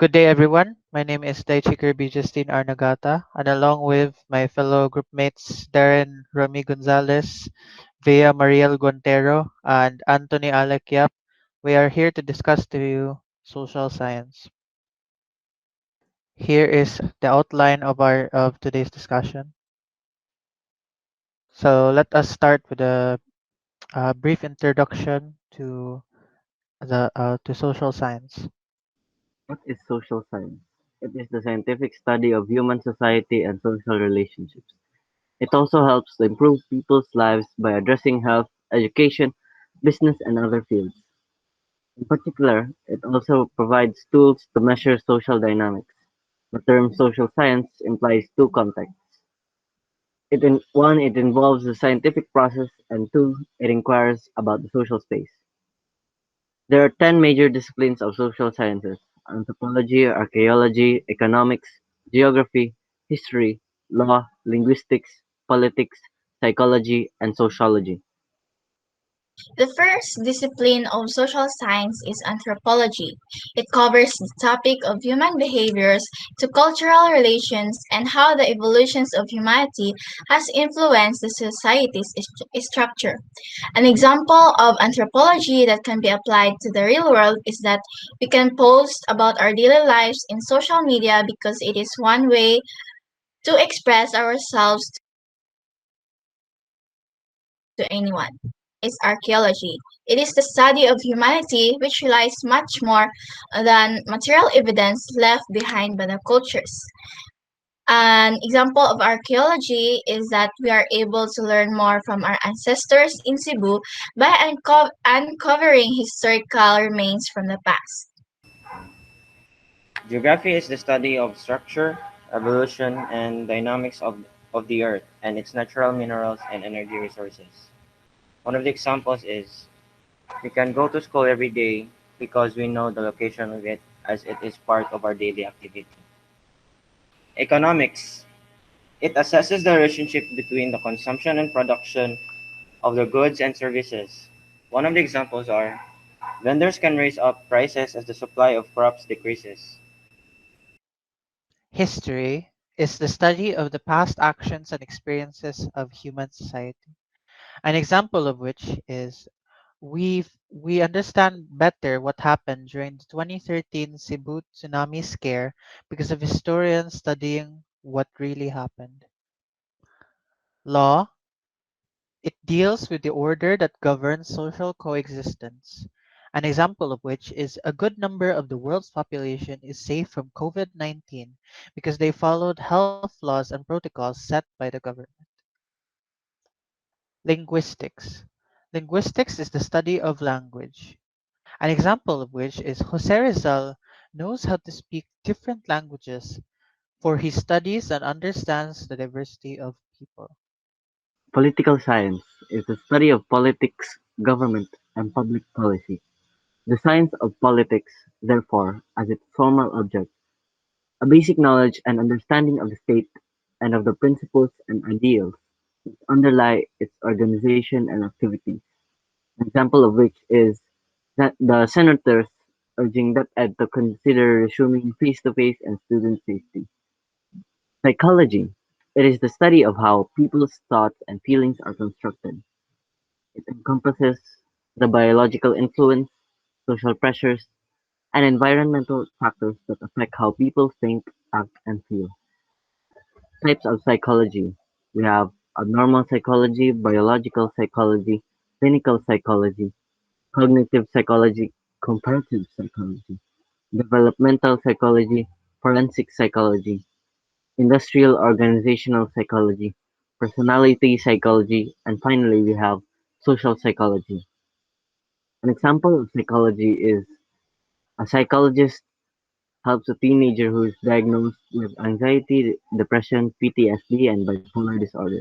Good day, everyone. My name is Daichi Kherby Justine Nagata, and along with my fellow group mates Darren, Romie Gonzales, Vea Marielle Guantero, and Anthony Alec, we are here to discuss to you social science. Here is the outline of today's discussion. So let us start with a, brief introduction to social science. What is social science? It is the scientific study of human society and social relationships. It also helps to improve people's lives by addressing health, education, business, and other fields. In particular, it also provides tools to measure social dynamics. The term social science implies two contexts. One, it involves the scientific process, and two, it inquires about the social space. There are 10 major disciplines of social sciences: anthropology, archaeology, economics, geography, history, law, linguistics, politics, psychology, and sociology. The first discipline of social science is anthropology. It covers the topic of human behaviors to cultural relations and how the evolutions of humanity has influenced the society's structure. An example of anthropology that can be applied to the real world is that we can post about our daily lives in social media because it is one way to express ourselves to anyone. Is archaeology. It is the study of humanity which relies much more than material evidence left behind by the cultures. An example of archaeology is that we are able to learn more from our ancestors in Cebu by uncovering historical remains from the past. Geography is the study of structure, evolution, and dynamics of the Earth and its natural minerals and energy resources. One of the examples is we can go to school every day because we know the location of it as it is part of our daily activity. Economics. It assesses the relationship between the consumption and production of the goods and services. One of the examples are vendors can raise up prices as the supply of crops decreases. History is the study of the past actions and experiences of human society. An example of which is we understand better what happened during the 2013 Cebu tsunami scare because of historians studying what really happened. Law, it deals with the order that governs social coexistence. An example of which is a good number of the world's population is safe from COVID-19 because they followed health laws and protocols set by the government. Linguistics. Linguistics is the study of language. An example of which is Jose Rizal knows how to speak different languages for he studies and understands the diversity of people. Political science is the study of politics, government, and public policy. The science of politics, therefore, as its formal object, a basic knowledge and understanding of the state and of the principles and ideals which underlie its organization and activities. An example of which is that the senators urging DepEd to consider resuming face-to-face and student safety. Psychology. It is the study of how people's thoughts and feelings are constructed. It encompasses the biological influence, social pressures, and environmental factors that affect how people think, act, and feel. Types of psychology. We have abnormal psychology, biological psychology, clinical psychology, cognitive psychology, comparative psychology, developmental psychology, forensic psychology, industrial organizational psychology, personality psychology, and finally we have social psychology. An example of psychology is a psychologist helps a teenager who is diagnosed with anxiety, depression, PTSD, and bipolar disorder.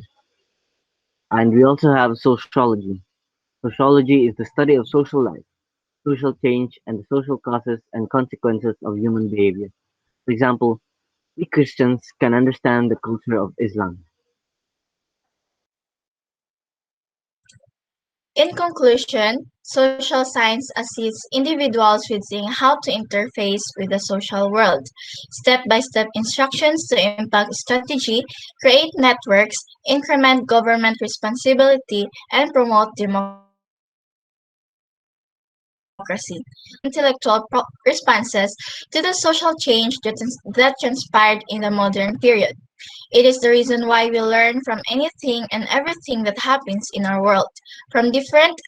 And we also have sociology. Sociology is the study of social life, social change, and the social causes and consequences of human behavior. For example, we Christians can understand the culture of Islam. In conclusion, Social science assists individuals with seeing how to interface with the social world. Step-by-step instructions to impact strategy, create networks, increment government responsibility, and promote democracy. Social science provides intellectual responses to the social change that transpired in the modern period. It is the reason why we learn from anything and everything that happens in our world, from different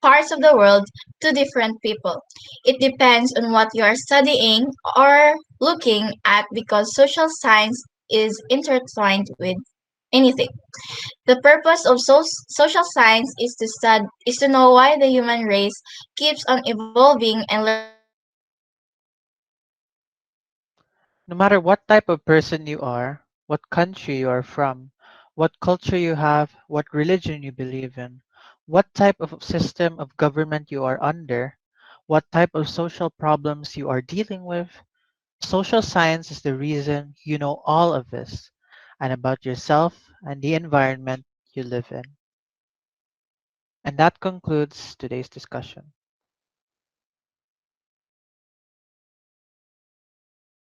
parts of the world to different people. It depends on what you are studying or looking at because social science is intertwined with anything. The purpose of social science is to know why the human race keeps on evolving and learn how to adapt to change. No matter what type of person you are, what country you are from, what culture you have, what religion you believe in, what type of system of government you are under, what type of social problems you are dealing with, social science is the reason you know all of this and about yourself and the environment you live in. And that concludes today's discussion.